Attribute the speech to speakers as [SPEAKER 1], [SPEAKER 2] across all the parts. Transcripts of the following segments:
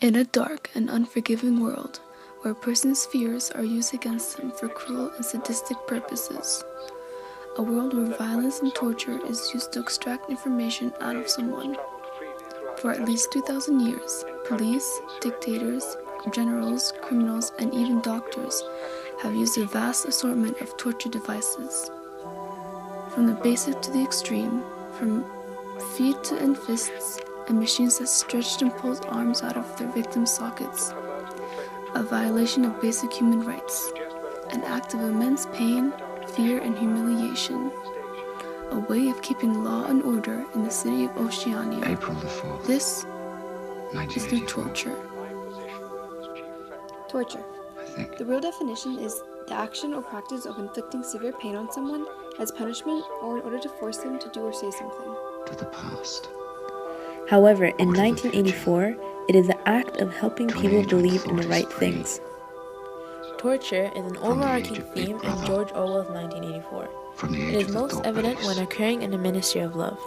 [SPEAKER 1] In a dark and unforgiving world, where a person's fears are used against them for cruel and sadistic purposes, a world where violence and torture is used to extract information out of someone. For at least 2,000 years, police, dictators, generals, criminals, and even doctors have used a vast assortment of torture devices. From the basic to the extreme, from feet and fists, and machines that stretched and pulled arms out of their victims' sockets. A violation of basic human rights, an act of immense pain, fear, and humiliation. A way of keeping law and order in the city of Oceania.
[SPEAKER 2] April the 4th,
[SPEAKER 1] This is through
[SPEAKER 2] 1984.
[SPEAKER 1] torture.
[SPEAKER 3] Torture.
[SPEAKER 2] I think.
[SPEAKER 3] The real definition is the action or practice of inflicting severe pain on someone as punishment or in order to force them to do or say something.
[SPEAKER 2] To the past.
[SPEAKER 4] However, in 1984, it is the act of helping people believe in the right things. Torture is an overarching theme in George Orwell's 1984.
[SPEAKER 2] From the
[SPEAKER 4] It
[SPEAKER 2] age
[SPEAKER 4] is
[SPEAKER 2] of the
[SPEAKER 4] most
[SPEAKER 2] thought
[SPEAKER 4] evident
[SPEAKER 2] police.
[SPEAKER 4] when occurring in the Ministry of Love.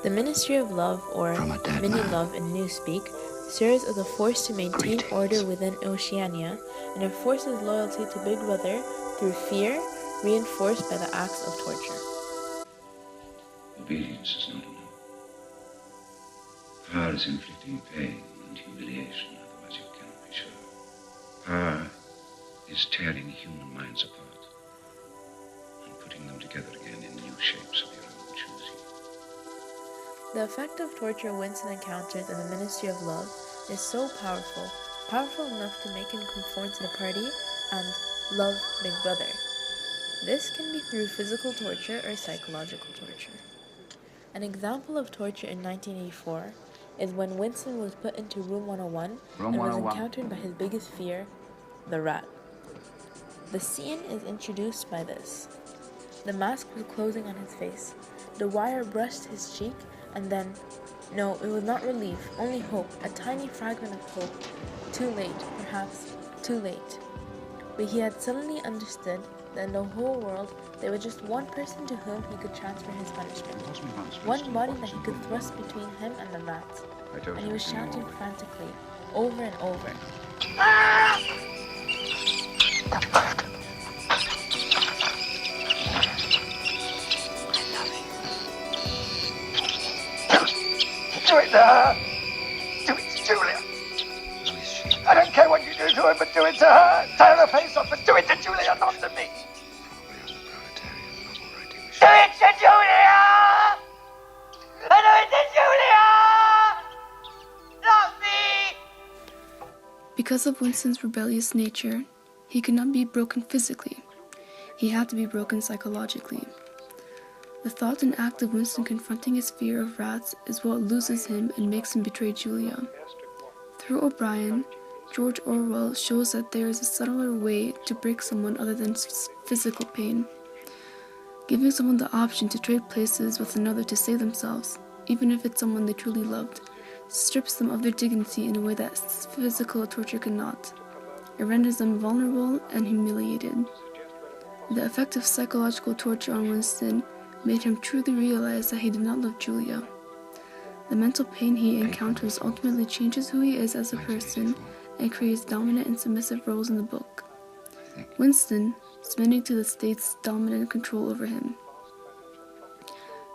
[SPEAKER 4] The Ministry of Love, or
[SPEAKER 2] From a dead
[SPEAKER 4] Mini
[SPEAKER 2] man.
[SPEAKER 4] Love in Newspeak, serves as a force to maintain
[SPEAKER 2] Greetings.
[SPEAKER 4] order within Oceania and enforces loyalty to Big Brother through fear, reinforced by the acts of torture.
[SPEAKER 5] Obedience is not enough. Power is inflicting pain and humiliation, otherwise you cannot be sure. Power is tearing human minds apart and putting them together again in new shapes of your own choosing.
[SPEAKER 4] The effect of torture Winston encounters in the Ministry of Love is so powerful enough to make him conform to the party and love Big Brother. This can be through physical torture or psychological torture. An example of torture in 1984 is when Winston was put into Room 101 and was encountered by his biggest fear, the rat. The scene is introduced by this. The mask was closing on his face. The wire brushed his cheek, and then, no, it was not relief, only hope, a tiny fragment of hope. Too late, perhaps, too late. But he had suddenly understood that in the whole world, there was just one person to whom he could transfer his punishment. One body that he could thrust between him and the rat. And he was shouting frantically, over and over.
[SPEAKER 6] Do it to her! Do it to Julia!
[SPEAKER 2] Who is she?
[SPEAKER 6] I don't care what you do to her, but do it to her! Tear her face off, but do it to Julia, not to me!
[SPEAKER 2] Probably on the proletarian novel writing
[SPEAKER 6] Do
[SPEAKER 2] machine.
[SPEAKER 6] it to Julia! Do it to Julia! Not me!
[SPEAKER 1] Because of Winston's rebellious nature, he could not be broken physically. He had to be broken psychologically. The thought and act of Winston confronting his fear of rats is what loses him and makes him betray Julia. Through O'Brien, George Orwell shows that there is a subtler way to break someone other than physical pain. Giving someone the option to trade places with another to save themselves, even if it's someone they truly loved, strips them of their dignity in a way that physical torture cannot. It renders them vulnerable and humiliated. The effect of psychological torture on Winston made him truly realize that he did not love Julia. The mental pain he encounters ultimately changes who he is as a person and creates dominant and submissive roles in the book. Winston submitting to the state's dominant control over him.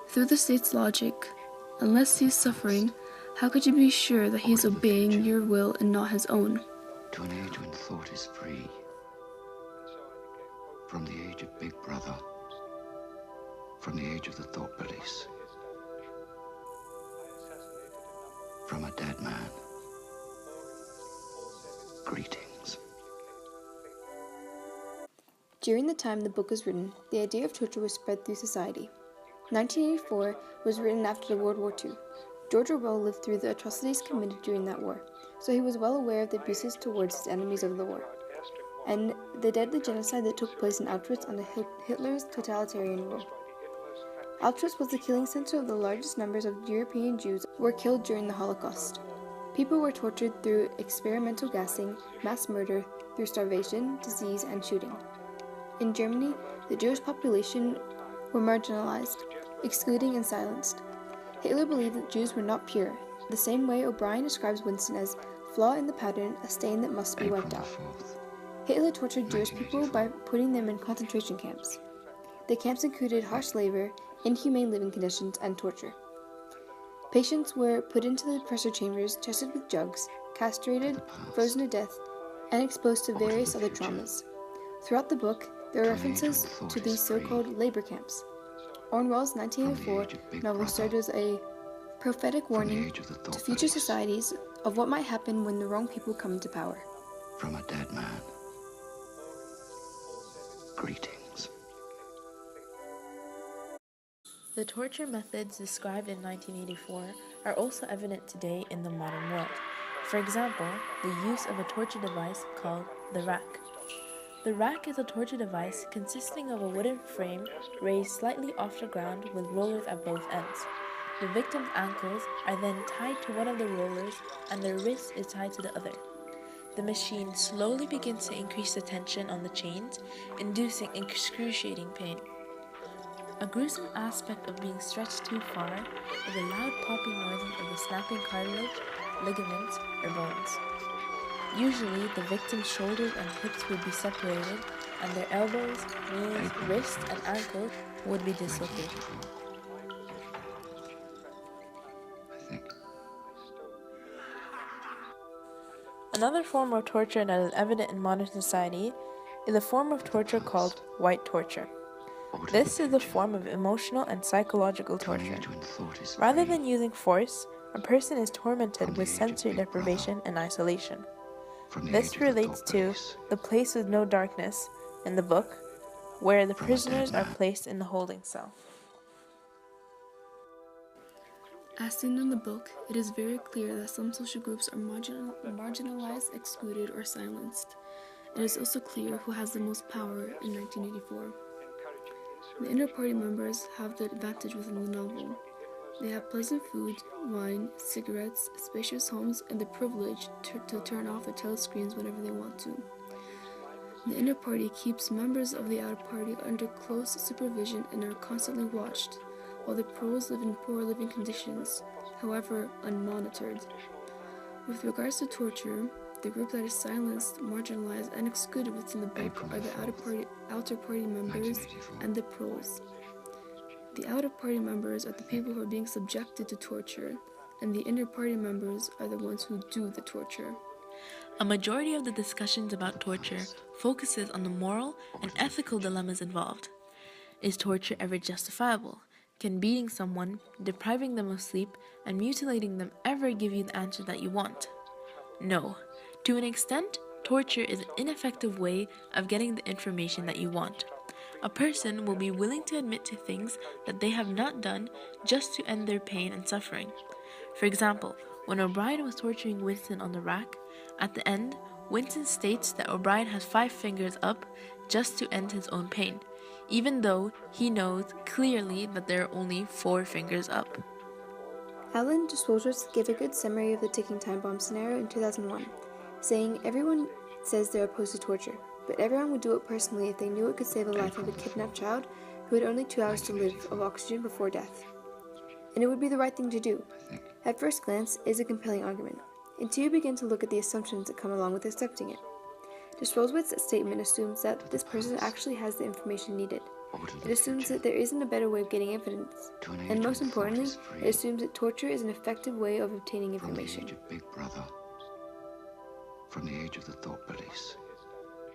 [SPEAKER 1] Through the state's logic, unless he is suffering, how could you be sure that he is obeying your will and not his own?
[SPEAKER 2] To an age when thought is free. From the age of Big Brother. From the age of the thought police. From a dead man. Greetings.
[SPEAKER 3] During the time the book was written, the idea of torture was spread through society. 1984 was written after World War II. George Orwell lived through the atrocities committed during that war, so he was well aware of the abuses towards his enemies of the war, and the deadly genocide that took place in Auschwitz under Hitler's totalitarian rule. Auschwitz was the killing center of the largest numbers of European Jews who were killed during the Holocaust. People were tortured through experimental gassing, mass murder, through starvation, disease, and shooting. In Germany, the Jewish population were marginalized, excluding and silenced. Hitler believed that Jews were not pure, the same way O'Brien describes Winston as flaw in the pattern, a stain that must be wiped
[SPEAKER 2] April
[SPEAKER 3] out.
[SPEAKER 2] 4th.
[SPEAKER 3] Hitler tortured Jewish people by putting them in concentration camps. The camps included harsh labor, inhumane living conditions, and torture. Patients were put into the pressure chambers, tested with jugs, castrated, frozen to death, and exposed to various other traumas. Throughout the book, there are references to these so-called labor camps. Orwell's 1984 novel served as a prophetic warning to future societies of what might happen when the wrong people come into power.
[SPEAKER 2] From a dead man. Greetings.
[SPEAKER 4] The torture methods described in 1984 are also evident today in the modern world. For example, the use of a torture device called the rack. The rack is a torture device consisting of a wooden frame raised slightly off the ground with rollers at both ends. The victim's ankles are then tied to one of the rollers and their wrist is tied to the other. The machine slowly begins to increase the tension on the chains, inducing excruciating pain. A gruesome aspect of being stretched too far is the loud popping noises of the snapping cartilage, ligaments, or bones. Usually, the victim's shoulders and hips would be separated, and their elbows, knees, wrists, and ankles would be dislocated.
[SPEAKER 2] I think.
[SPEAKER 4] Another form of torture that is evident in modern society is a form of torture called white torture. This is a form of emotional and psychological torture. Rather than using force, a person is tormented with sensory deprivation and isolation. This relates to The Place with No Darkness in the book, where the prisoners are placed in the holding cell.
[SPEAKER 1] As seen in the book, it is very clear that some social groups are marginalized, excluded, or silenced. It is also clear who has the most power in 1984. The inner party members have the advantage within the novel. They have pleasant food, wine, cigarettes, spacious homes, and the privilege to turn off the telescreens whenever they want to. The inner party keeps members of the outer party under close supervision and are constantly watched, while the pros live in poor living conditions, however unmonitored. With regards to torture, the group that is silenced, marginalized, and excluded within the book are the outer party members and the pros. The outer party members are the people who are being subjected to torture, and the inner party members are the ones who do the torture.
[SPEAKER 4] A majority of the discussions about torture focuses on the moral and ethical dilemmas involved. Is torture ever justifiable? Can beating someone, depriving them of sleep, and mutilating them ever give you the answer that you want? No. To an extent, torture is an ineffective way of getting the information that you want. A person will be willing to admit to things that they have not done just to end their pain and suffering. For example, when O'Brien was torturing Winston on the rack, at the end, Winston states that O'Brien has 5 fingers up just to end his own pain, even though he knows clearly that there are only 4 fingers up.
[SPEAKER 3] Alan Dershowitz gave a good summary of the ticking time bomb scenario in 2001, saying everyone says they're opposed to torture, but everyone would do it personally if they knew it could save the life of a kidnapped child who had only 2 hours to live of oxygen before death. And it would be the right thing to do. At first glance, it is a compelling argument, until you begin to look at the assumptions that come along with accepting it. Dershowitz's statement assumes that this person actually has the information needed. It assumes that there isn't a better way of getting evidence, and most importantly, it assumes that torture is an effective way of obtaining information.
[SPEAKER 2] From the age of Big Brother. From the age of the Thought Police.